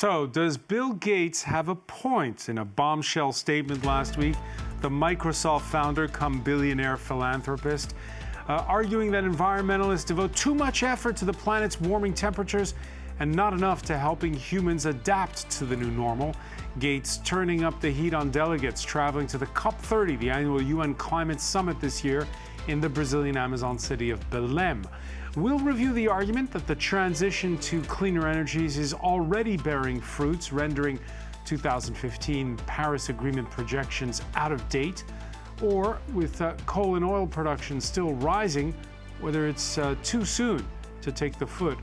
So, does Bill Gates have a point? In a bombshell statement last week, the Microsoft founder come billionaire philanthropist, arguing that environmentalists devote too much effort to the planet's warming temperatures and not enough to helping humans adapt to the new normal. Gates turning up the heat on delegates traveling to the COP30, the annual UN climate summit this year in the Brazilian Amazon city of Belém. We'll review the argument that the transition to cleaner energies is already bearing fruits, rendering 2015 Paris Agreement projections out of date, or with coal and oil production still rising, whether it's too soon to take the foot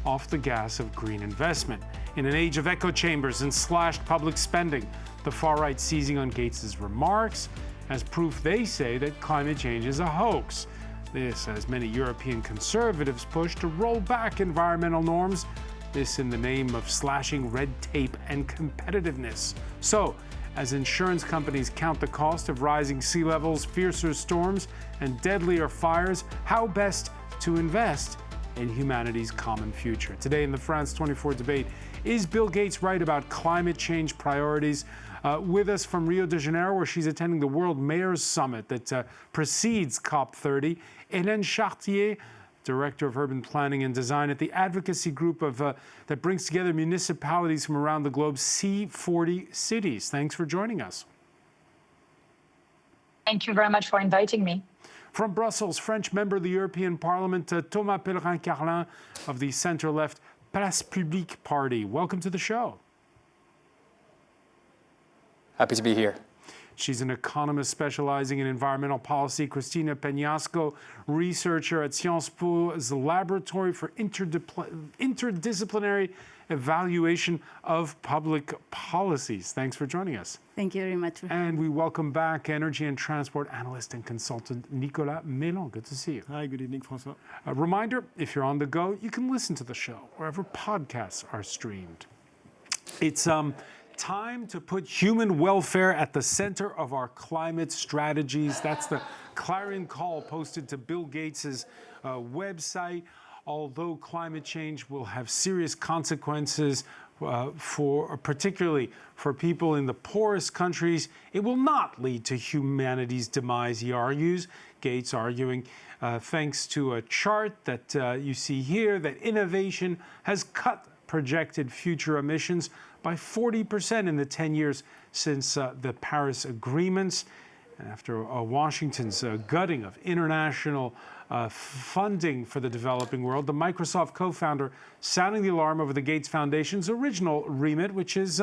off the gas of green investment. In an age of echo chambers and slashed public spending, the far right seizing on Gates's remarks as proof, they say, that climate change is a hoax. This, as many European conservatives push to roll back environmental norms, this in the name of slashing red tape and competitiveness. So, as insurance companies count the cost of rising sea levels, fiercer storms, and deadlier fires, how best to invest in humanity's common future? Today in the France 24 debate, is Bill Gates right about climate change priorities? With us from Rio de Janeiro, where she's attending the World Mayors Summit that precedes COP30, Hélène Chartier, Director of Urban Planning and Design at the advocacy group that brings together municipalities from around the globe, C40 Cities. Thanks for joining us. Thank you very much for inviting me. From Brussels, French member of the European Parliament, Thomas Pellerin-Carlin of the centre-left Place Publique Party. Welcome to the show. Happy to be here. She's an economist specializing in environmental policy. Cristina Peñasco, researcher at Sciences Po's Laboratory for Interdisciplinary Evaluation of Public Policies. Thanks for joining us. Thank you very much. And we welcome back energy and transport analyst and consultant Nicolas Mélan. Good to see you. Hi, good evening, François. A reminder, if you're on the go, you can listen to the show wherever podcasts are streamed. It's time to put human welfare at the center of our climate strategies. That's the clarion call posted to Bill Gates's website. Although climate change will have serious consequences particularly for people in the poorest countries, it will not lead to humanity's demise, he argues. Gates arguing, thanks to a chart that you see here, that innovation has cut projected future emissions by 40% in the 10 years since the Paris agreements. And after Washington's gutting of international funding for the developing world, the Microsoft co-founder sounding the alarm over the Gates Foundation's original remit, which is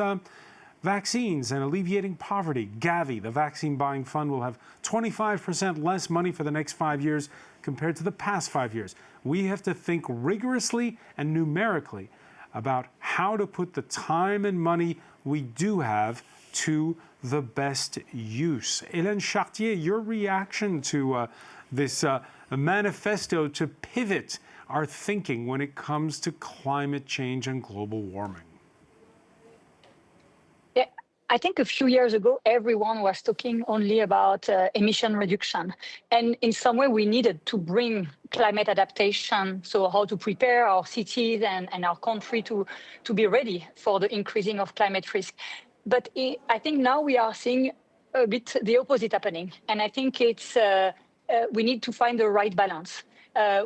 vaccines and alleviating poverty. Gavi, the vaccine buying fund, will have 25% less money for the next 5 years compared to the past 5 years. We have to think rigorously and numerically about how to put the time and money we do have to the best use. Hélène Chartier, your reaction to this manifesto to pivot our thinking when it comes to climate change and global warming? Yeah, I think a few years ago, everyone was talking only about emission reduction. And in some way, we needed to bring climate adaptation, so how to prepare our cities and our country to be ready for the increasing of climate risk. But I think now we are seeing a bit the opposite happening. And I think it's we need to find the right balance.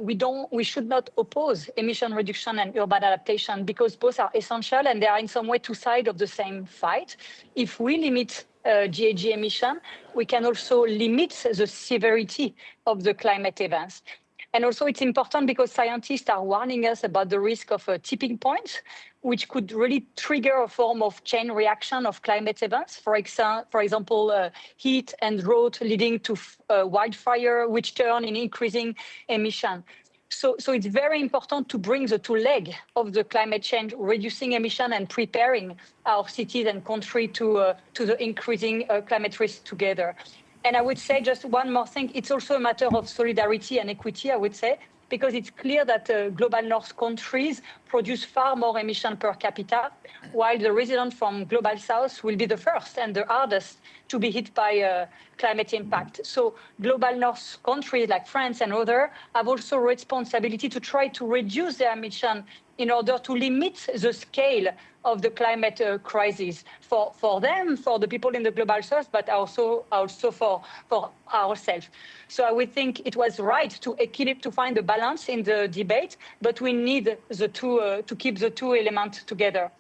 We should not oppose emission reduction and urban adaptation because both are essential and they are in some way two sides of the same fight. If we limit GHG emission, we can also limit the severity of the climate events. And also it's important because scientists are warning us about the risk of a tipping point, which could really trigger a form of chain reaction of climate events. For example, heat and drought leading to wildfire, which turn in increasing emission. So it's very important to bring the two legs of the climate change, reducing emission and preparing our cities and country to the increasing climate risk together. And I would say just one more thing, it's also a matter of solidarity and equity, I would say, because it's clear that global north countries produce far more emission per capita, while the residents from Global South will be the first and the hardest to be hit by climate impact. So Global North countries like France and others have also responsibility to try to reduce their emission in order to limit the scale of the climate crisis for them, for the people in the Global South, but also for ourselves. So I would think it was right to find a balance in the debate, but we need the two to keep the two elements together.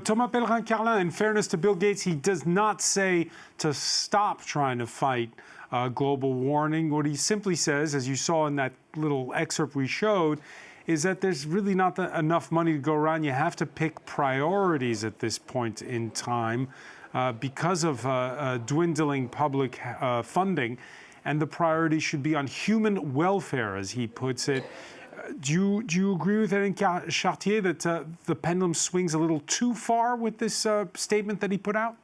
Thomas Pellerin-Carlin, in fairness to Bill Gates, he does not say to stop trying to fight global warming. What he simply says, as you saw in that little excerpt we showed, is that there's really not enough money to go around. You have to pick priorities at this point in time because of dwindling public funding, and the priority should be on human welfare, as he puts it. Do you agree with Eric Chartier that the pendulum swings a little too far with this statement that he put out?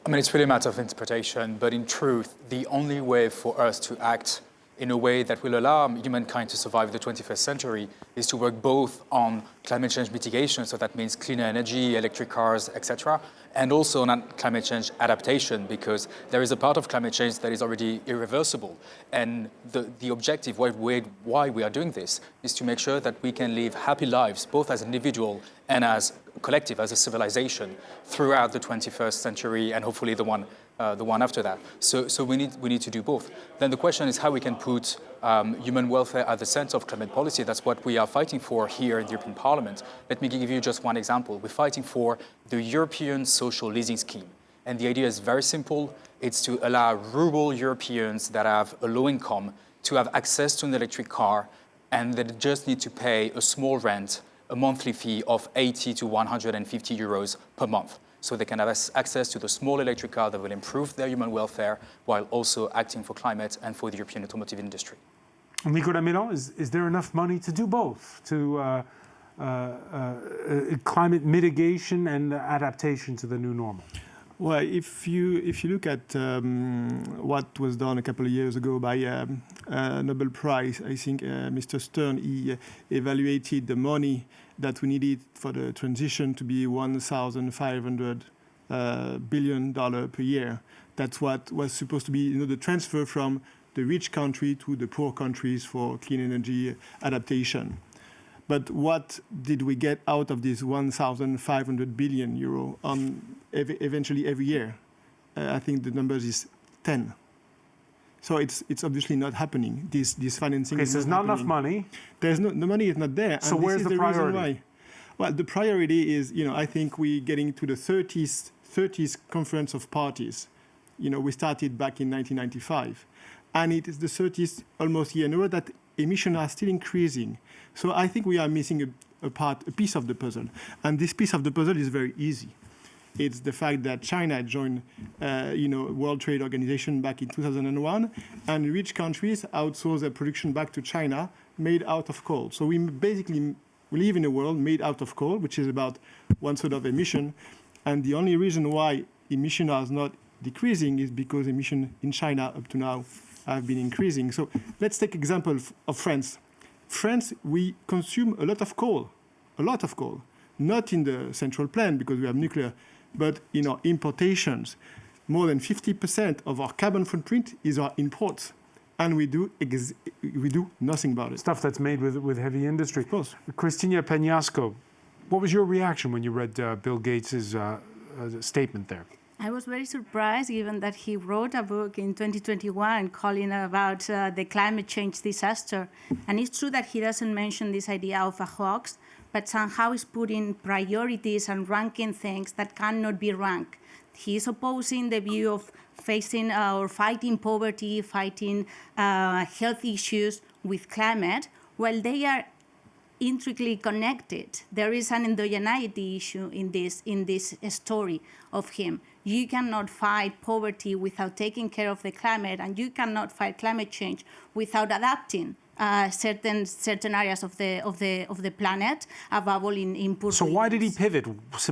I mean, it's really a matter of interpretation, but in truth, the only way for us to act in a way that will allow humankind to survive the 21st century is to work both on climate change mitigation, so that means cleaner energy, electric cars, etc., and also on climate change adaptation, because there is a part of climate change that is already irreversible. And the objective, why we are doing this, is to make sure that we can live happy lives, both as an individual and as a collective, as a civilization, throughout the 21st century and hopefully the one after that. So we need to do both. Then the question is how we can put human welfare at the center of climate policy. That's what we are fighting for here in the European Parliament. Let me give you just one example. We're fighting for the European social leasing scheme. And the idea is very simple. It's to allow rural Europeans that have a low income to have access to an electric car, and they just need to pay a small rent, a monthly fee of 80 to 150 euros per month. So they can have access to the small electric car that will improve their human welfare while also acting for climate and for the European automotive industry. Nico Damiro, is there enough money to do both, to climate mitigation and adaptation to the new normal? Well, if you look at what was done a couple of years ago by Nobel Prize, I think Mr. Stern, he evaluated the money that we needed for the transition to be $1,500 billion per year. That's what was supposed to be, the transfer from the rich country to the poor countries for clean energy adaptation. But what did we get out of this 1,500 billion euro on eventually every year? I think the number is 10. So it's obviously not happening. This financing is there's not enough money. The money is not there. So where's the priority? Well, the priority is, I think we're getting to the 30th Conference of Parties. We started back in 1995. And it is the 30th almost year in a row that emissions are still increasing. So I think we are missing a piece of the puzzle. And this piece of the puzzle is very easy. It's the fact that China joined, World Trade Organization back in 2001, and rich countries outsource their production back to China, made out of coal. So we basically live in a world made out of coal, which is about 1/3 of emission. And the only reason why emissions are not decreasing is because emissions in China up to now have been increasing. So let's take example of France. France, we consume a lot of coal, not in the central plant because we have nuclear, but in our importations. More than 50% of our carbon footprint is our imports. And we do nothing about it. Stuff that's made with heavy industry. Of course. Cristina Peñasco, what was your reaction when you read Bill Gates' statement there? I was very surprised, given that he wrote a book in 2021 calling about the climate change disaster. And it's true that he doesn't mention this idea of a hoax, but somehow he's putting priorities and ranking things that cannot be ranked. He's opposing the view of facing or fighting poverty, fighting health issues with climate, while they are intricately connected. There is an endogeneity issue in this story of him. You cannot fight poverty without taking care of the climate, and you cannot fight climate change without adapting certain areas of the planet, a bubble in poor So why did he pivot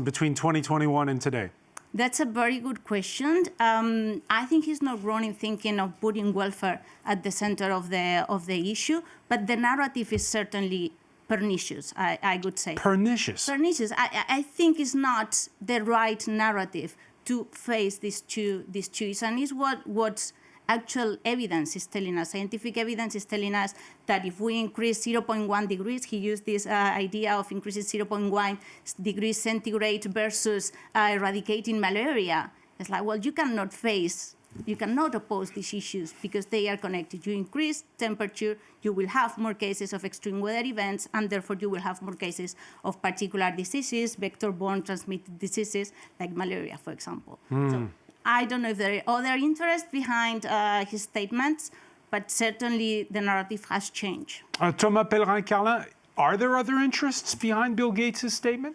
between 2021 and today? That's a very good question. I think he's not wrong in thinking of putting welfare at the center of the issue, but the narrative is certainly pernicious, I would say. Pernicious. Pernicious. I think it's not the right narrative to face these two issues, and it's what's actual evidence is telling us. Scientific evidence is telling us that if we increase 0.1 degrees, he used this idea of increasing 0.1 degrees centigrade versus eradicating malaria. It's like, well, you cannot oppose these issues because they are connected. You increase temperature, you will have more cases of extreme weather events, and therefore you will have more cases of particular diseases, vector-borne transmitted diseases like malaria, for example. So, I don't know if there are other interests behind his statements, but certainly the narrative has changed. Thomas Pellerin-Carlin, are there other interests behind Bill Gates' statement?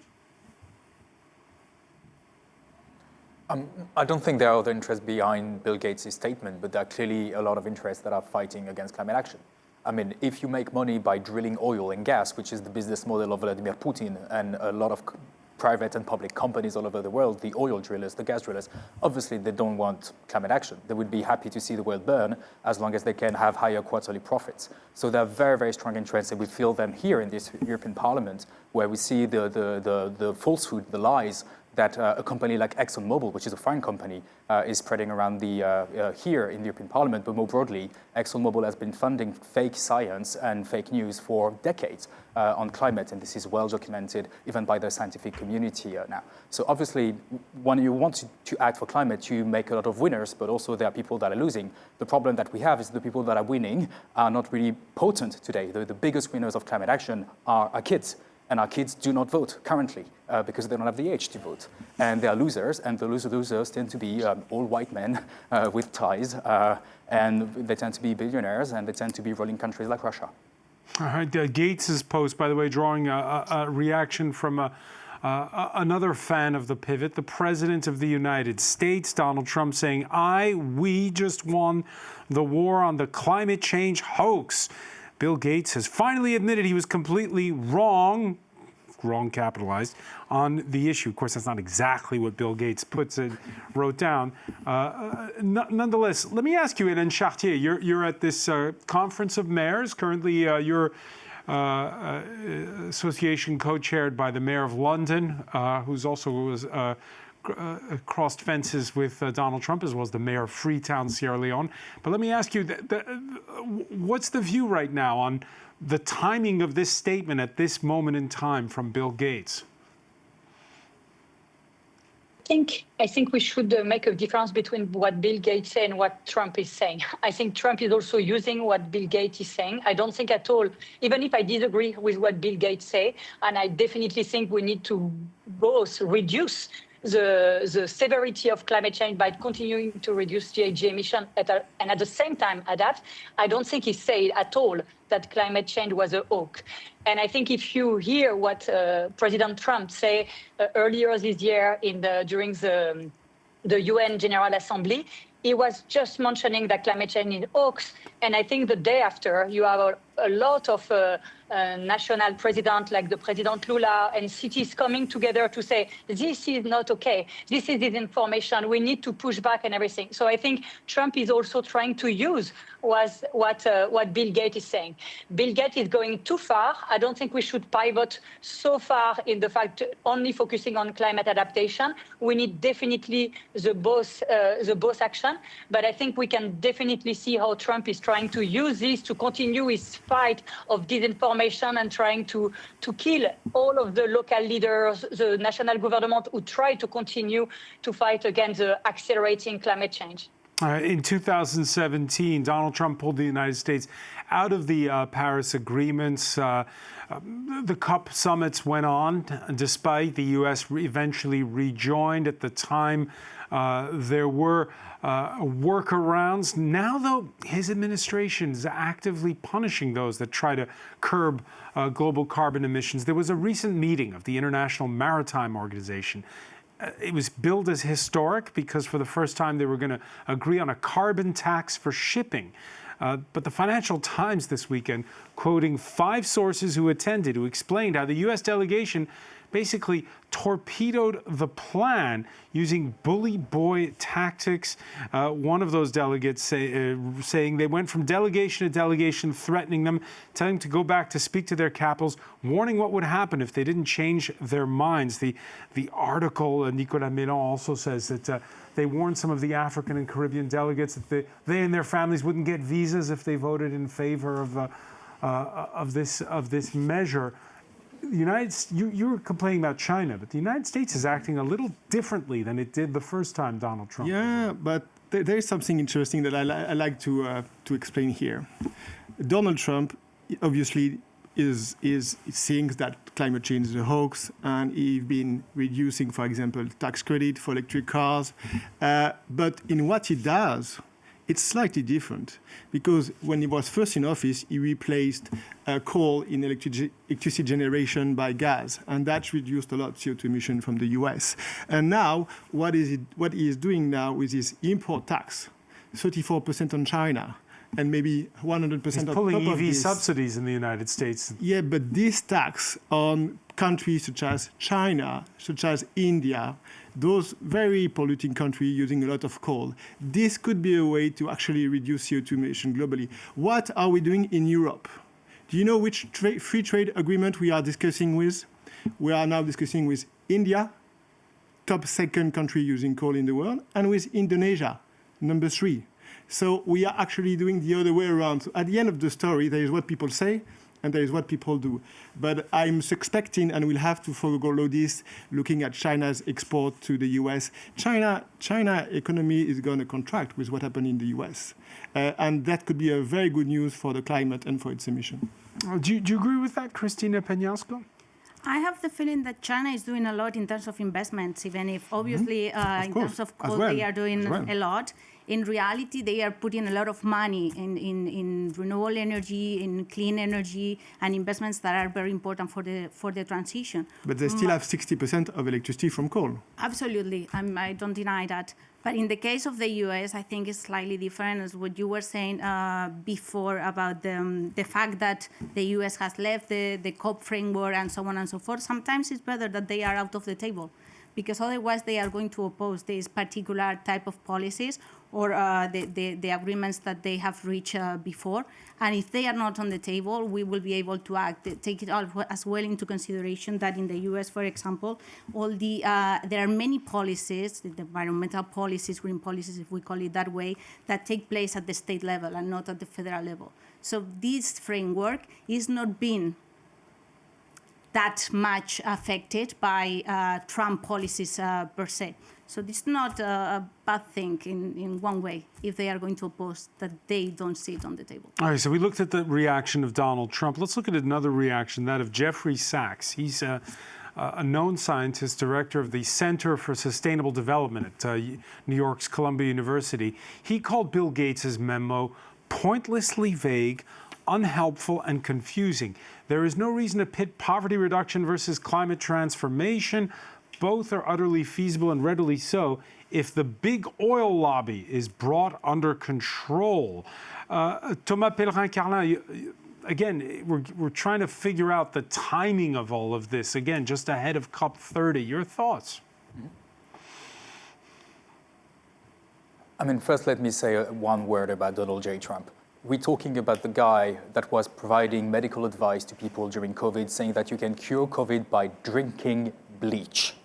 I don't think there are other interests behind Bill Gates' statement, but there are clearly a lot of interests that are fighting against climate action. I mean, if you make money by drilling oil and gas, which is the business model of Vladimir Putin and a lot of private and public companies all over the world, the oil drillers, the gas drillers, obviously they don't want climate action. They would be happy to see the world burn as long as they can have higher quarterly profits. So there are very, very strong interests, and we feel them here in this European Parliament, where we see the falsehood, the lies that a company like ExxonMobil, which is a foreign company, is spreading around here in the European Parliament, but more broadly, ExxonMobil has been funding fake science and fake news for decades on climate, and this is well documented even by the scientific community now. So obviously, when you want to act for climate, you make a lot of winners, but also there are people that are losing. The problem that we have is the people that are winning are not really potent today. The biggest winners of climate action are our kids. And our kids do not vote currently because they don't have the age to vote. And they are losers, and the losers tend to be all white men with ties, and they tend to be billionaires, and they tend to be ruling countries like Russia. All right, Gates's post, by the way, drawing a reaction from another fan of the pivot, the President of the United States, Donald Trump, saying, we just won the war on the climate change hoax. Bill Gates has finally admitted he was completely wrong capitalized, on the issue. Of course, that's not exactly what Bill Gates wrote down. Nonetheless, let me ask you, Hélène Chartier, you're at this conference of mayors. Currently, you're association co-chaired by the mayor of London, who's also crossed fences with Donald Trump, as well as the mayor of Freetown, Sierra Leone. But let me ask you, what's the view right now on the timing of this statement at this moment in time from Bill Gates? I think we should make a difference between what Bill Gates said and what Trump is saying. I think Trump is also using what Bill Gates is saying. I don't think at all, even if I disagree with what Bill Gates say, and I definitely think we need to both reduce the severity of climate change by continuing to reduce GHG emission and at the same time adapt. I don't think he said at all that climate change was a hoax. And I think if you hear what President Trump said earlier this year during the UN General Assembly, he was just mentioning that climate change is a hoax. And I think the day after, you have a lot of national presidents like the President Lula and cities coming together to say, this is not okay. This is disinformation. We need to push back and everything. So I think Trump is also trying to use what Bill Gates is saying. Bill Gates is going too far. I don't think we should pivot so far in the fact only focusing on climate adaptation. We need definitely the both action. But I think we can definitely see how Trump is trying to use this to continue his fight of disinformation and trying to kill all of the local leaders, the national government who try to continue to fight against the accelerating climate change. In 2017, Donald Trump pulled the United States out of the Paris agreements. The COP summits went on, despite the U.S. eventually rejoined. At the time, there were workarounds. Now, though, his administration is actively punishing those that try to curb global carbon emissions. There was a recent meeting of the International Maritime Organization. It was billed as historic because for the first time they were going to agree on a carbon tax for shipping. But the Financial Times this weekend, quoting 5 sources who attended, who explained how the U.S. delegation basically torpedoed the plan using bully boy tactics. One of those delegates saying they went from delegation to delegation, threatening them, telling them to go back to speak to their capitals, warning what would happen if they didn't change their minds. The article, Nicolas Mélan also says that they warned some of the African and Caribbean delegates that they and their families wouldn't get visas if they voted in favor of this measure. You were complaining about China, but the United States is acting a little differently than it did the first time Donald Trump. Yeah, but there is something interesting that I like to explain here. Donald Trump obviously is seeing that climate change is a hoax, and he's been reducing, for example, tax credit for electric cars. But in what he does, it's slightly different, because when he was first in office, he replaced coal in electricity generation by gas, and that reduced a lot of CO2 emission from the US. And now, what he is doing now with his import tax, 34% on China, and maybe 100% on top of this. He's pulling EV subsidies in the United States. Yeah, but this tax on countries such as China, such as India, those very polluting countries using a lot of coal, this could be a way to actually reduce CO2 emission globally. What are we doing in Europe? Do you know which free trade agreement we are discussing with? We are now discussing with India, top 2nd country using coal in the world, and with Indonesia, number 3. So we are actually doing the other way around. So at the end of the story, there is what people say, and there is what people do. But I'm suspecting, and we'll have to follow this, looking at China's export to the US. China economy is going to contract with what happened in the US. And that could be a very good news for the climate and for its emission. Do you agree with that, Cristina Peñasco? I have the feeling that China is doing a lot in terms of investments, even if obviously in terms of coal they are doing a lot. In reality, they are putting a lot of money in renewable energy, in clean energy, and investments that are very important for the transition. But they still have 60% of electricity from coal. Absolutely, I don't deny that. But in the case of the US, I think it's slightly different, as what you were saying before about the fact that the US has left the COP framework and so on and so forth. Sometimes it's better that they are out of the table, because otherwise they are going to oppose this particular type of policies or the agreements that they have reached before. And if they are not on the table, we will be able to take it all as well into consideration that in the US, for example, there are many policies, the environmental policies, green policies, if we call it that way, that take place at the state level and not at the federal level. So this framework is not being that much affected by Trump policies per se. So it's not a bad thing in one way if they are going to oppose that they don't sit on the table. All right, so we looked at the reaction of Donald Trump. Let's look at another reaction, that of Jeffrey Sachs. He's a known scientist, director of the Center for Sustainable Development at New York's Columbia University. He called Bill Gates' memo pointlessly vague, unhelpful, and confusing. There is no reason to pit poverty reduction versus climate transformation. Both are utterly feasible, and readily so, if the big oil lobby is brought under control. Thomas Pellerin-Carlin, again, we're trying to figure out the timing of all of this, again, just ahead of COP30. Your thoughts? I mean, first let me say one word about Donald J. Trump. We're talking about the guy that was providing medical advice to people during COVID, saying that you can cure COVID by drinking bleach.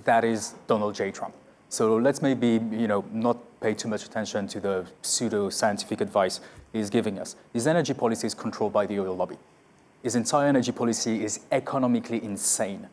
That is Donald J. Trump. So let's maybe, not pay too much attention to the pseudo-scientific advice he's giving us. His energy policy is controlled by the oil lobby. His entire energy policy is economically insane.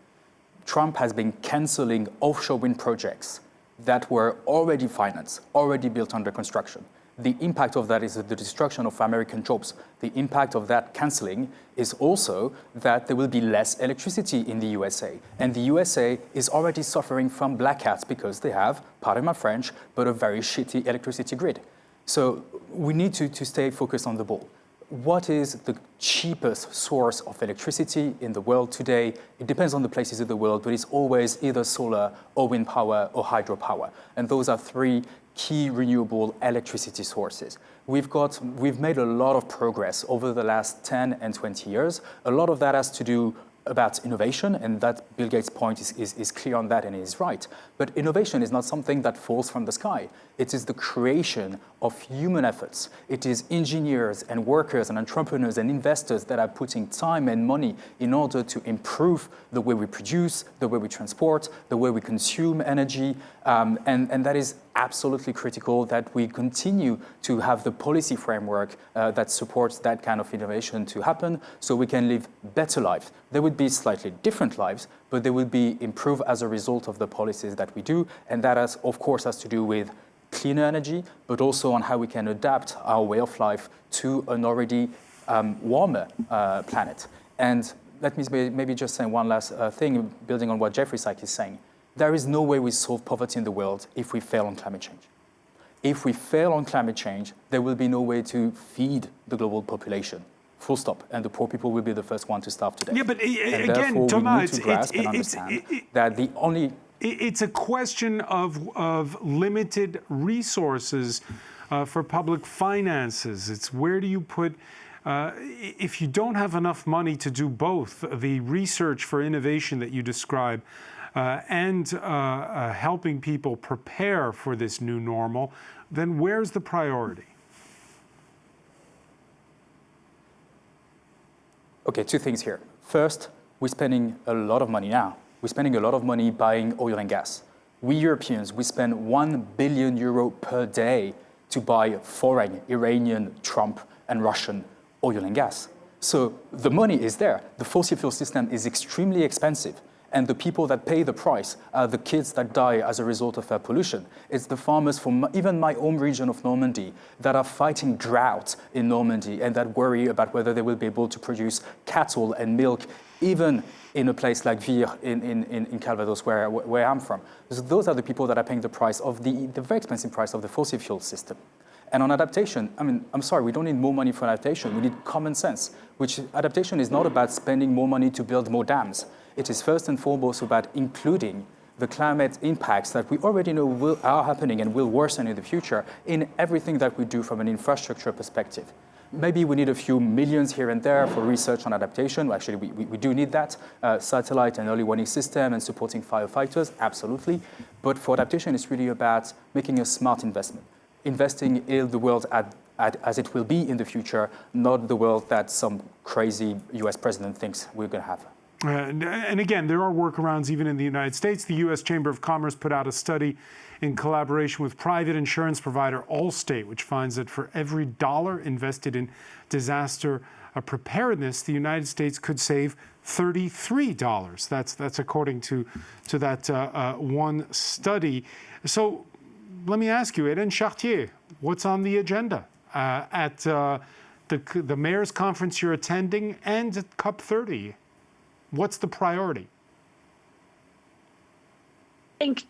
Trump has been canceling offshore wind projects that were already financed, already built under construction. The impact of that is the destruction of American jobs. The impact of that cancelling is also that there will be less electricity in the USA. And the USA is already suffering from blackouts because they have, pardon my French, but a very shitty electricity grid. So we need to stay focused on the ball. What is the cheapest source of electricity in the world today? It depends on the places of the world, but it's always either solar or wind power or hydropower. And those are 3 key renewable electricity sources. We've made a lot of progress over the last 10 and 20 years. A lot of that has to do about innovation, and that Bill Gates' point is clear on that, and he is right. But innovation is not something that falls from the sky. It is the creation of human efforts. It is engineers and workers and entrepreneurs and investors that are putting time and money in order to improve the way we produce, the way we transport, the way we consume energy, and that is absolutely critical that we continue to have the policy framework that supports that kind of innovation to happen so we can live better lives. There would be slightly different lives, but they will be improved as a result of the policies that we do. And that, of course, has to do with cleaner energy, but also on how we can adapt our way of life to an already warmer planet. And let me maybe just say one last thing, building on what Jeffrey Sachs is saying. There is no way we solve poverty in the world if we fail on climate change. If we fail on climate change, there will be no way to feed the global population. Full stop. And the poor people will be the first one to starve to death. Yeah, but and again, Thomas, we need to grasp and understand that the only... It's a question of limited resources for public finances. It's where do you put... if you don't have enough money to do both, the research for innovation that you describe, and helping people prepare for this new normal, then where's the priority? Okay, two things here. First, we're spending a lot of money now. We're spending a lot of money buying oil and gas. We Europeans, we spend €1 billion per day to buy foreign Iranian, Trump, and Russian oil and gas. So the money is there. The fossil fuel system is extremely expensive. And the people that pay the price are the kids that die as a result of air pollution. It's the farmers from even my home region of Normandy that are fighting drought in Normandy and that worry about whether they will be able to produce cattle and milk, even in a place like Vire in Calvados, where I'm from. So those are the people that are paying the price of the very expensive price of the fossil fuel system. And on adaptation, I mean, I'm sorry, we don't need more money for adaptation. We need common sense, which adaptation is not about spending more money to build more dams. It is first and foremost about including the climate impacts that we already know are happening and will worsen in the future in everything that we do from an infrastructure perspective. Maybe we need a few millions here and there for research on adaptation. Well, actually, we do need that. Satellite and early warning system and supporting firefighters, absolutely. But for adaptation, it's really about making a smart investment. Investing in the world as it will be in the future, not the world that some crazy US president thinks we're going to have. And again, there are workarounds even in the United States. The U.S. Chamber of Commerce put out a study in collaboration with private insurance provider Allstate, which finds that for every dollar invested in disaster preparedness, the United States could save $33. That's according to that one study. So let me ask you, Eden Chartier, what's on the agenda at the mayor's conference you're attending and at COP30? What's the priority? I think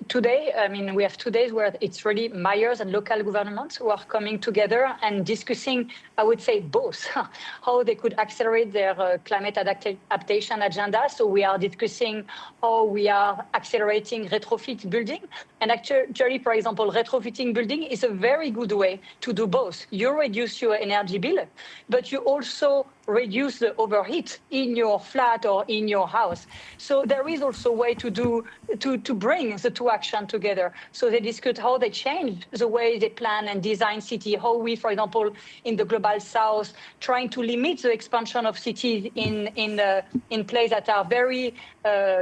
today, I mean, we have 2 days where it's really mayors and local governments who are coming together and discussing, I would say, both, how they could accelerate their climate adaptation agenda. So we are discussing how we are accelerating retrofit building. And actually, for example, retrofitting building is a very good way to do both. You reduce your energy bill, but you also reduce the overheat in your flat or in your house. So there is also a way to bring the two actions together. So they discuss how they change the way they plan and design city, how we, for example, in the global south, trying to limit the expansion of cities in places that are very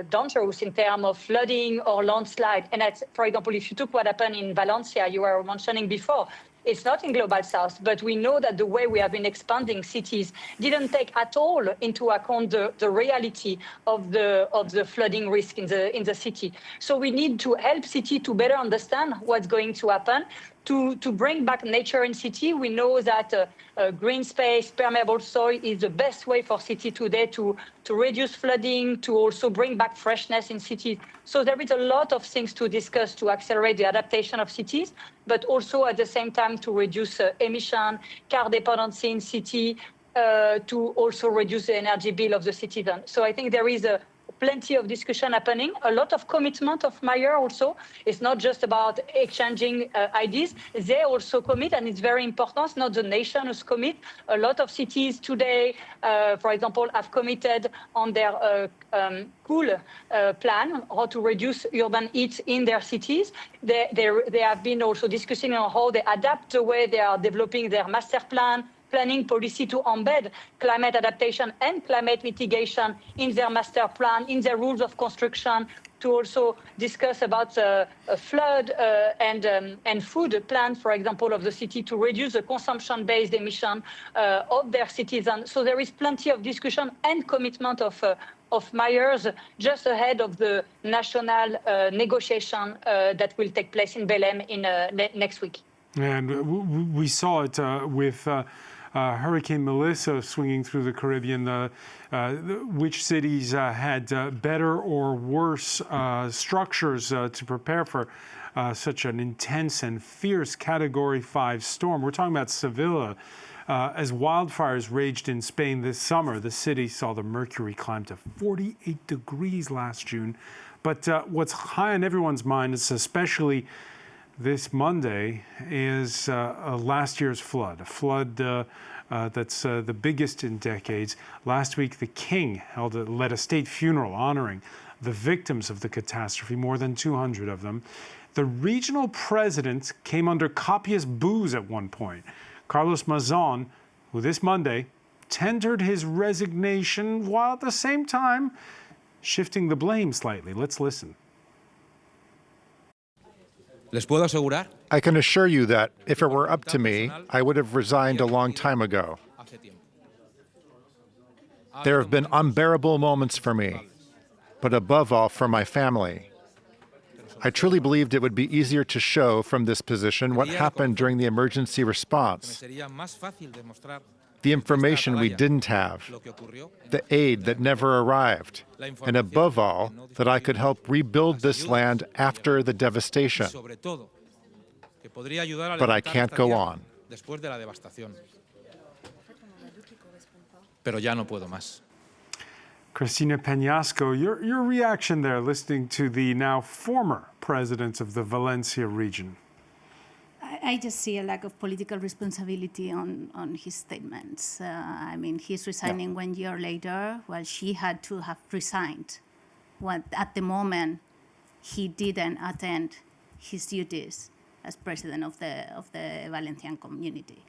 dangerous in terms of flooding or landslide. And that's, for example, if you took what happened in Valencia, you were mentioning before, it's not in global south, but we know that the way we have been expanding cities didn't take at all into account the reality of the flooding risk in the city. So we need to help city to better understand what's going to happen, to bring back nature in city. We know that green space, permeable soil is the best way for city today to reduce flooding, to also bring back freshness in cities. So there is a lot of things to discuss to accelerate the adaptation of cities, but also at the same time to reduce emission, car dependency in city, to also reduce the energy bill of the citizen. So I think there is a plenty of discussion happening, a lot of commitment of mayor also. It's not just about exchanging ideas. They also commit, and it's very important. It's not the nation who's commit. A lot of cities today, for example, have committed on their cool plan, how to reduce urban heat in their cities. They have been also discussing on how they adapt the way they are developing their master planning policy to embed climate adaptation and climate mitigation in their master plan, in their rules of construction, to also discuss about flood and food plan, for example, of the city to reduce the consumption-based emission of their citizens. So there is plenty of discussion and commitment of mayors just ahead of the national negotiation that will take place in Belém in next week. And we saw it with Hurricane Melissa swinging through the Caribbean. Which cities had better or worse structures to prepare for such an intense and fierce Category 5 storm? We're talking about Seville. As wildfires raged in Spain this summer, the city saw the mercury climb to 48 degrees last June. But what's high on everyone's mind, is especially this Monday, is last year's flood, a flood that's the biggest in decades. Last week, the king led a state funeral honoring the victims of the catastrophe, more than 200 of them. The regional president came under copious boos at one point. Carlos Mazon, who this Monday tendered his resignation while at the same time shifting the blame slightly. Let's listen. I can assure you that if it were up to me, I would have resigned a long time ago. There have been unbearable moments for me, but above all for my family. I truly believed it would be easier to show from this position what happened during the emergency response, the information we didn't have, the aid that never arrived, and above all, that I could help rebuild this land after the devastation. But I can't go on. Cristina Peñasco, your reaction there, listening to the now former president of the Valencia region. I just see a lack of political responsibility on his statements. I mean, he's resigning 1 year later, while she had to have resigned. At the moment, he didn't attend his duties as president of the Valencian community.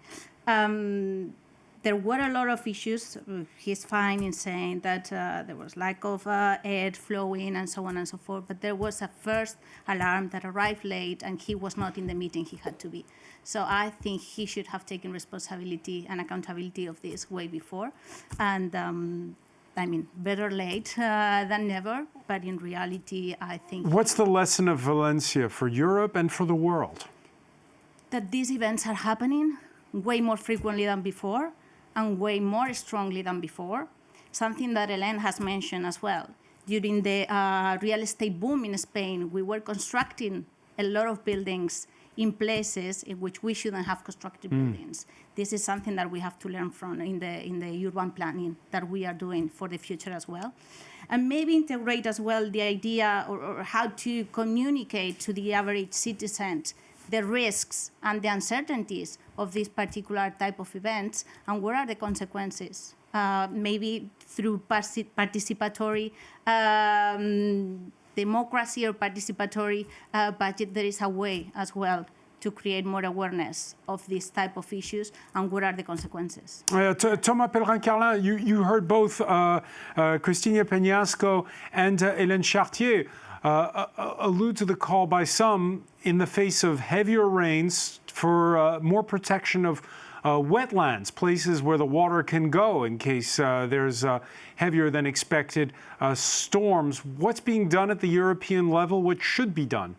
There were a lot of issues. He's fine in saying that there was lack of aid flowing and so on and so forth, but there was a first alarm that arrived late and he was not in the meeting he had to be. So I think he should have taken responsibility and accountability of this way before. And I mean, better late than never, but in reality, I think... What's the lesson of Valencia for Europe and for the world? That these events are happening way more frequently than before, and way more strongly than before, something that Hélène has mentioned as well. During the real estate boom in Spain, we were constructing a lot of buildings in places in which we shouldn't have constructed buildings. This is something that we have to learn from in the urban planning that we are doing for the future as well. And maybe integrate as well the idea or how to communicate to the average citizen the risks and the uncertainties of this particular type of events, and what are the consequences? Maybe through participatory democracy or participatory budget, there is a way as well to create more awareness of this type of issues and what are the consequences. Thomas Pellerin-Carlin, you heard both Cristina Peñasco and Hélène Chartier allude to the call by some in the face of heavier rains for more protection of wetlands, places where the water can go in case there's heavier than expected storms. What's being done at the European level? What should be done?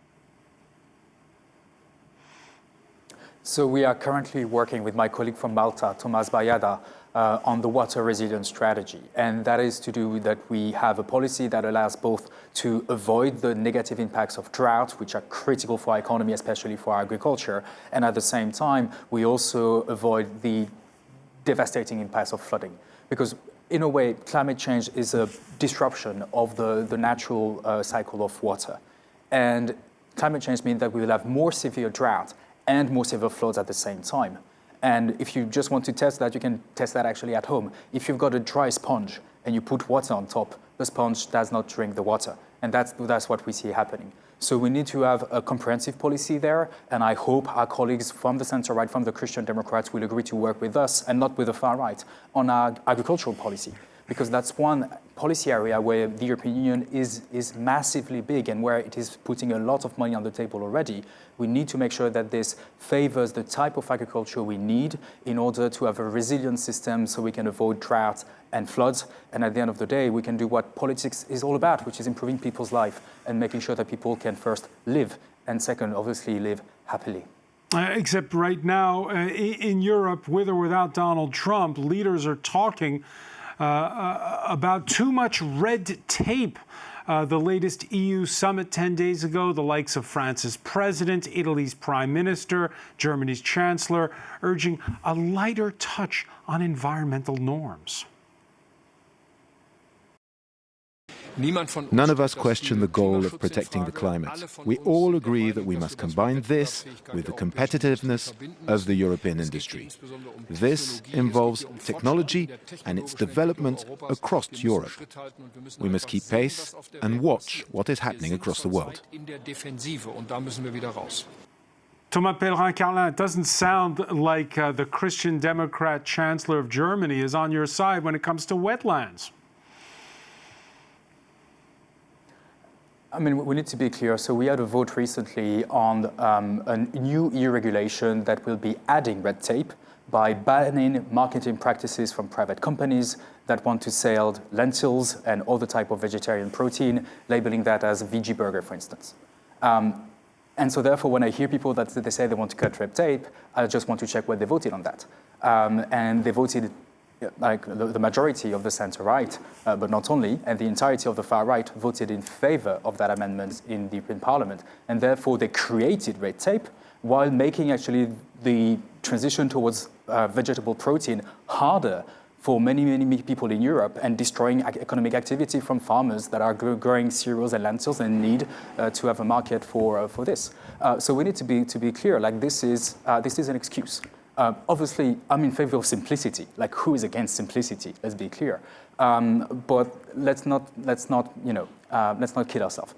So we are currently working with my colleague from Malta, Tomás Bayada, on the water resilience strategy. And that is to do that we have a policy that allows both to avoid the negative impacts of drought, which are critical for our economy, especially for agriculture. And at the same time, we also avoid the devastating impacts of flooding. Because in a way, climate change is a disruption of the natural cycle of water. And climate change means that we will have more severe drought and more severe floods at the same time. And if you just want to test that, you can test that actually at home. If you've got a dry sponge and you put water on top, the sponge does not drink the water. And that's what we see happening. So we need to have a comprehensive policy there, and I hope our colleagues from the centre-right, from the Christian Democrats, will agree to work with us, and not with the far-right, on our agricultural policy. Because that's one policy area where the European Union is massively big and where it is putting a lot of money on the table already. We need to make sure that this favors the type of agriculture we need in order to have a resilient system so we can avoid drought and floods. And at the end of the day, we can do what politics is all about, which is improving people's life and making sure that people can first live and second, obviously, live happily. Except right now, in Europe, with or without Donald Trump, leaders are talking about too much red tape. The latest EU summit 10 days ago, the likes of France's president, Italy's prime minister, Germany's chancellor, urging a lighter touch on environmental norms. None of us question the goal of protecting the climate. We all agree that we must combine this with the competitiveness of the European industry. This involves technology and its development across Europe. We must keep pace and watch what is happening across the world. Thomas Pellerin-Carlin, it doesn't sound like the Christian Democrat Chancellor of Germany is on your side when it comes to wetlands. I mean, we need to be clear. So we had a vote recently on a new EU regulation that will be adding red tape by banning marketing practices from private companies that want to sell lentils and other type of vegetarian protein, labeling that as a veggie burger, for instance. And so therefore, when I hear people that they say they want to cut red tape, I just want to check where they voted on that. And they voted like the majority of the centre-right, but not only, and the entirety of the far-right voted in favour of that amendment in the European Parliament. And therefore, they created red tape while making actually the transition towards vegetable protein harder for many, many people in Europe and destroying economic activity from farmers that are growing cereals and lentils and need to have a market for this. So we need to be clear, like this is an excuse. Obviously, I'm in favor of simplicity. Like, who is against simplicity? Let's be clear. But let's not kid ourselves.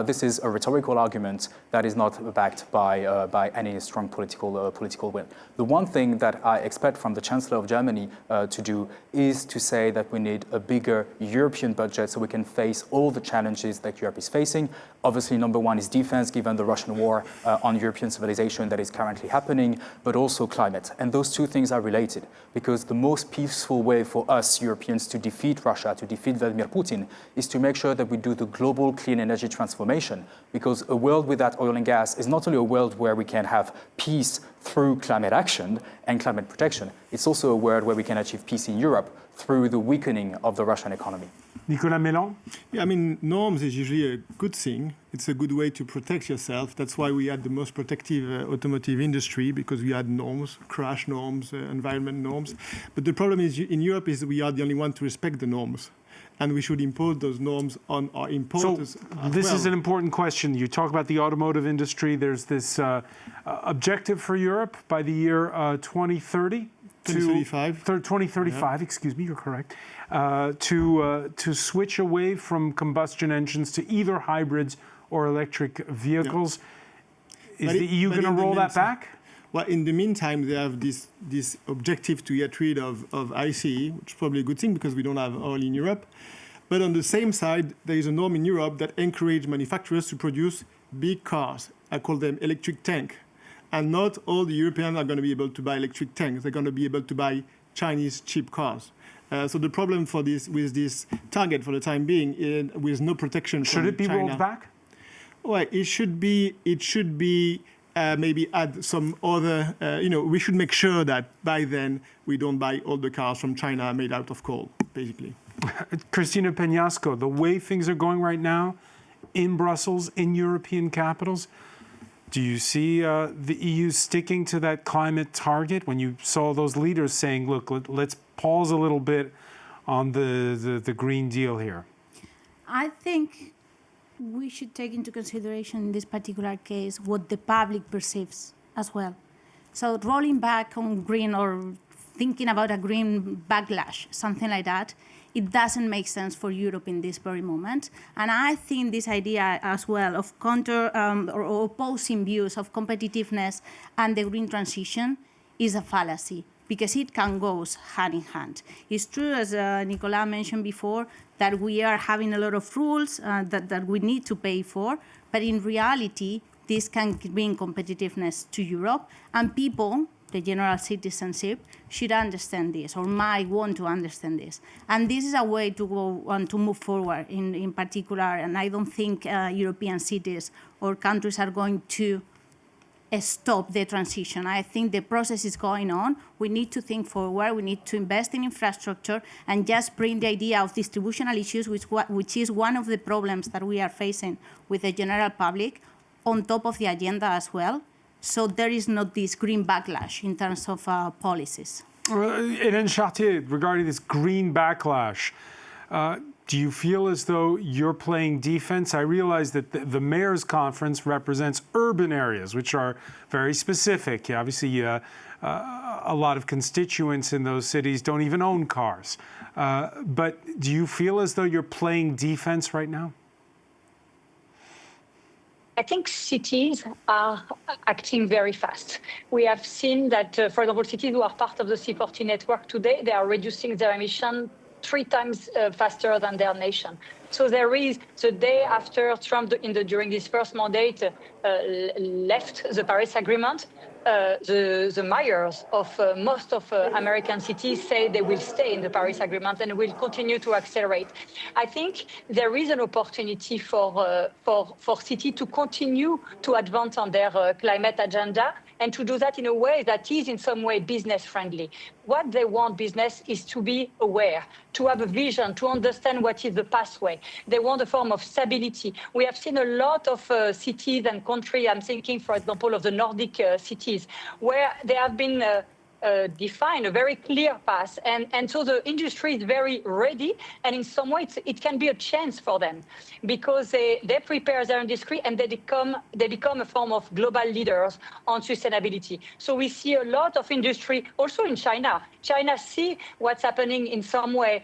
This is a rhetorical argument that is not backed by any strong political will. The one thing that I expect from the Chancellor of Germany to do is to say that we need a bigger European budget so we can face all the challenges that Europe is facing. Obviously, number one is defense, given the Russian war on European civilization that is currently happening, but also climate. And those two things are related, because the most peaceful way for us Europeans to defeat Russia, to defeat Vladimir Putin, is to make sure that we do the global clean energy transformation. Because a world without oil and gas is not only a world where we can have peace through climate action and climate protection, it's also a world where we can achieve peace in Europe through the weakening of the Russian economy. Nicolas Mélan? Yeah, I mean, norms is usually a good thing. It's a good way to protect yourself. That's why we had the most protective automotive industry, because we had norms, crash norms, environment norms. But the problem is in Europe is we are the only one to respect the norms. And we should impose those norms on our importers. So this is an important question. You talk about the automotive industry. There's this objective for Europe by the year 2030. 2035. 2035, yeah. Excuse me, you're correct. To switch away from combustion engines to either hybrids or electric vehicles. Yeah. Is the EU going to roll that back? Well, in the meantime, they have this objective to get rid of ICE, which is probably a good thing because we don't have oil in Europe. But on the same side, there is a norm in Europe that encourages manufacturers to produce big cars. I call them electric tank. And not all the Europeans are going to be able to buy electric tanks. They're going to be able to buy Chinese cheap cars. So the problem for this, with this target for the time being, is with no protection from China. Should it be rolled back? Well, it should be. Maybe add some other, we should make sure that by then we don't buy all the cars from China made out of coal, basically. Cristina Peñasco, the way things are going right now in Brussels, in European capitals, do you see the EU sticking to that climate target when you saw those leaders saying, look, let's pause a little bit on the Green Deal here? I think we should take into consideration in this particular case what the public perceives as well. So rolling back on green or thinking about a green backlash, something like that, it doesn't make sense for Europe in this very moment. And I think this idea as well of counter or opposing views of competitiveness and the green transition is a fallacy, because it can go hand in hand. It's true, as Nicolas mentioned before, that we are having a lot of rules that we need to pay for, but in reality, this can bring competitiveness to Europe, and people, the general citizenship, should understand this or might want to understand this. And this is a way to go on to move forward in particular, and I don't think European cities or countries are going to stop the transition. I think the process is going on. We need to think forward. We need to invest in infrastructure and just bring the idea of distributional issues, which is one of the problems that we are facing with the general public, on top of the agenda as well. So there is not this green backlash in terms of policies. Hélène Chartier, regarding this green backlash, do you feel as though you're playing defense? I realize that the mayor's conference represents urban areas, which are very specific. Obviously, a lot of constituents in those cities don't even own cars. But do you feel as though you're playing defense right now? I think cities are acting very fast. We have seen that, for example, cities who are part of the C40 network today, they are reducing their emission 3 times faster than their nation. So there is, the day after Trump, during his first mandate, left the Paris Agreement, the mayors of most of American cities say they will stay in the Paris Agreement and will continue to accelerate. I think there is an opportunity for cities to continue to advance on their climate agenda, and to do that in a way that is in some way business friendly. What they want business is to be aware, to have a vision, to understand what is the pathway. They want a form of stability. We have seen a lot of cities and countries, I'm thinking, for example, of the Nordic cities, where they have been define a very clear path, and so the industry is very ready, and in some way it can be a chance for them, because they prepare their industry and they become a form of global leaders on sustainability. So we see a lot of industry also in China. China see what's happening in some way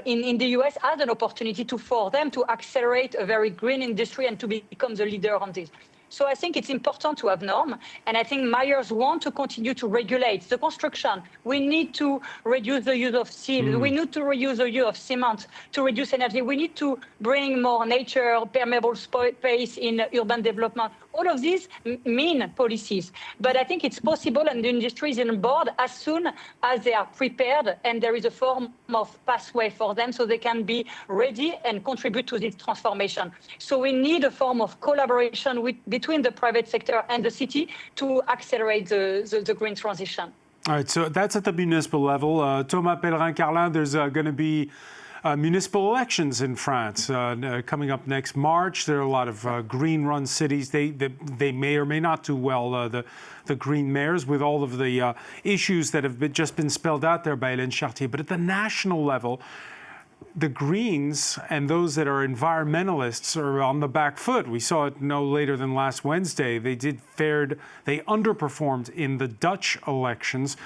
in the US as an opportunity for them to accelerate a very green industry and to become the leader on this. So I think it's important to have norms, and I think mayors want to continue to regulate the construction. We need to reduce the use of steel. We need to reduce the use of cement to reduce energy. We need to bring more nature, permeable space in urban development. All of these mean policies, but I think it's possible, and the industry is on board as soon as they are prepared and there is a form of pathway for them so they can be ready and contribute to this transformation. So we need a form of collaboration between the private sector and the city to accelerate the green transition. All right, so that's at the municipal level. Thomas Pellerin-Carlin, there's going to be municipal elections in France coming up next March. There are a lot of green-run cities. They may or may not do well, the green mayors, with all of the issues that have just been spelled out there by Hélène Chartier. But at the national level, the Greens and those that are environmentalists are on the back foot. We saw it no later than last Wednesday. They underperformed in the Dutch elections.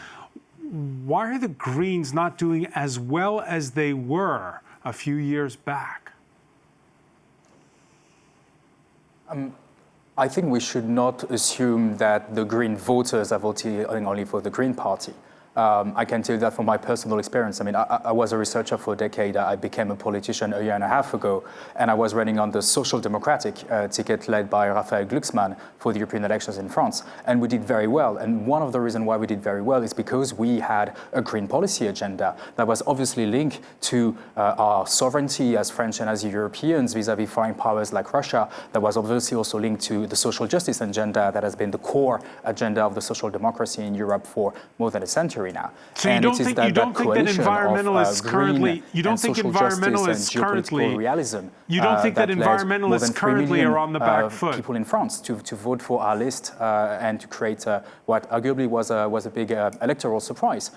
Why are the Greens not doing as well as they were a few years back? I think we should not assume that the Green voters are voting only for the Green Party. I can tell you that from my personal experience. I mean, I was a researcher for a decade. I became a politician a year and a half ago, and I was running on the Social Democratic ticket led by Raphael Glucksmann for the European elections in France. And we did very well. And one of the reasons why we did very well is because we had a green policy agenda that was obviously linked to our sovereignty as French and as Europeans vis-à-vis foreign powers like Russia. That was obviously also linked to the social justice agenda that has been the core agenda of the social democracy in Europe for more than a century. century now. So you don't think that environmentalists currently you don't think that environmentalists currently are on the back foot? People in France to vote for our list and to create what arguably was a big electoral surprise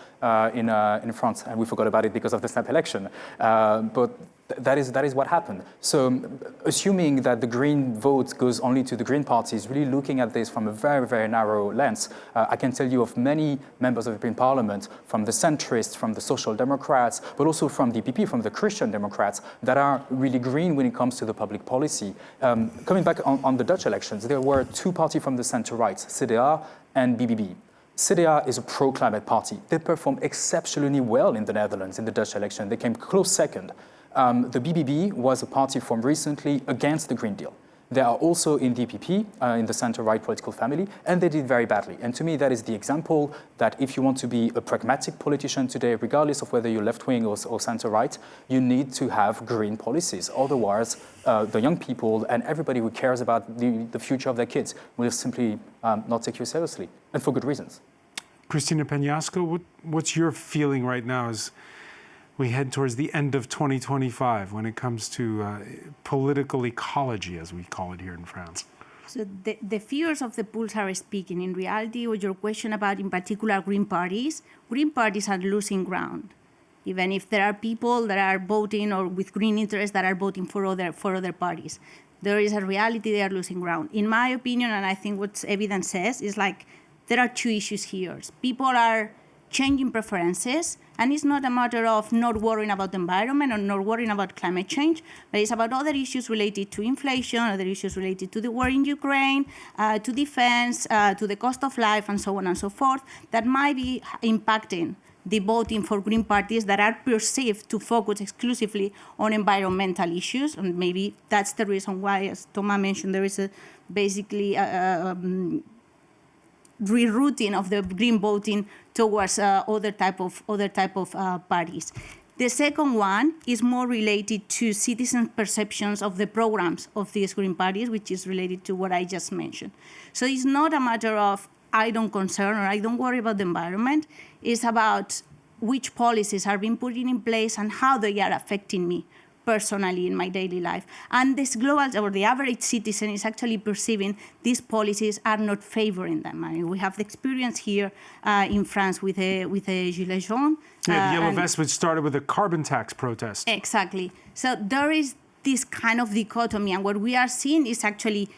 in France, and we forgot about it because of the snap election. But that is what happened. So assuming that the Green vote goes only to the Green parties, really looking at this from a very, very narrow lens, I can tell you of many members of the European Parliament, from the centrists, from the Social Democrats, but also from the EPP, from the Christian Democrats, that are really green when it comes to the public policy. Coming back on the Dutch elections, there were two parties from the center-right, CDA and BBB. CDA is a pro-climate party. They performed exceptionally well in the Netherlands in the Dutch election. They came close second. The BBB was a party formed recently against the Green Deal. They are also in the EPP, in the center-right political family, and they did very badly. And to me, that is the example that if you want to be a pragmatic politician today, regardless of whether you're left-wing or center-right, you need to have green policies. Otherwise, the young people and everybody who cares about the future of their kids will simply not take you seriously, and for good reasons. Cristina Peñasco, what's your feeling right now as we head towards the end of 2025 when it comes to political ecology, as we call it here in France? So the fears of the polls are speaking. In reality, what your question about, in particular, Green parties are losing ground. Even if there are people that are voting or with green interest that are voting for other parties, there is a reality they are losing ground. In my opinion, and I think what evidence says, is like there are two issues here. People are changing preferences, and it's not a matter of not worrying about the environment or not worrying about climate change, but it's about other issues related to inflation, other issues related to the war in Ukraine, to defense, to the cost of life, and so on and so forth, that might be impacting the voting for green parties that are perceived to focus exclusively on environmental issues. And maybe that's the reason why, as Thomas mentioned, there is basically rerouting of the green voting towards other type of parties. The second one is more related to citizen perceptions of the programs of these green parties, which is related to what I just mentioned. So it's not a matter of I don't concern or I don't worry about the environment. It's about which policies are being put in place and how they are affecting me personally in my daily life. And this global, or the average citizen, is actually perceiving these policies are not favoring them. I mean, we have the experience here in France with a Gilets jaunes. Yeah, the Yellow Vests, which started with a carbon tax protest. Exactly. So there is this kind of dichotomy, and what we are seeing is actually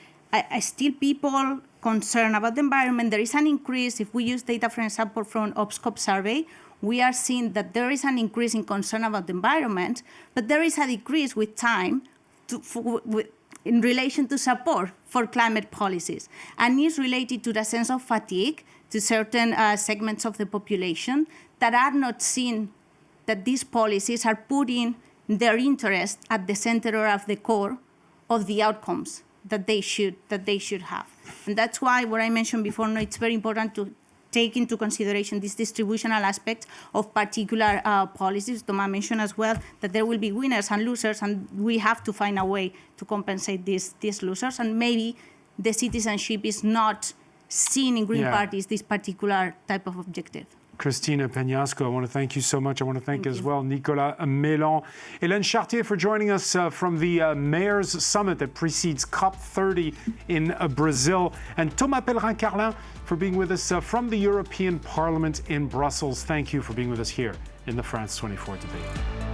still people concerned about the environment. There is an increase. If we use data, for example, from Obscop survey, we are seeing that there is an increase in concern about the environment, but there is a decrease with time in relation to support for climate policies. And it's related to the sense of fatigue to certain segments of the population that are not seeing that these policies are putting their interest at the center or at the core of the outcomes that they should have. And that's why what I mentioned before, it's very important to take into consideration this distributional aspect of particular policies. Thomas mentioned as well that there will be winners and losers, and we have to find a way to compensate these losers. And maybe the citizenship is not seeing in green parties this particular type of objective. Cristina Peñasco, I want to thank you so much. I want to thank as well Nicolas Mélan, Hélène Chartier for joining us from the Mayor's Summit that precedes COP30 in Brazil, and Thomas Pellerin-Carlin for being with us from the European Parliament in Brussels. Thank you for being with us here in the France 24 debate.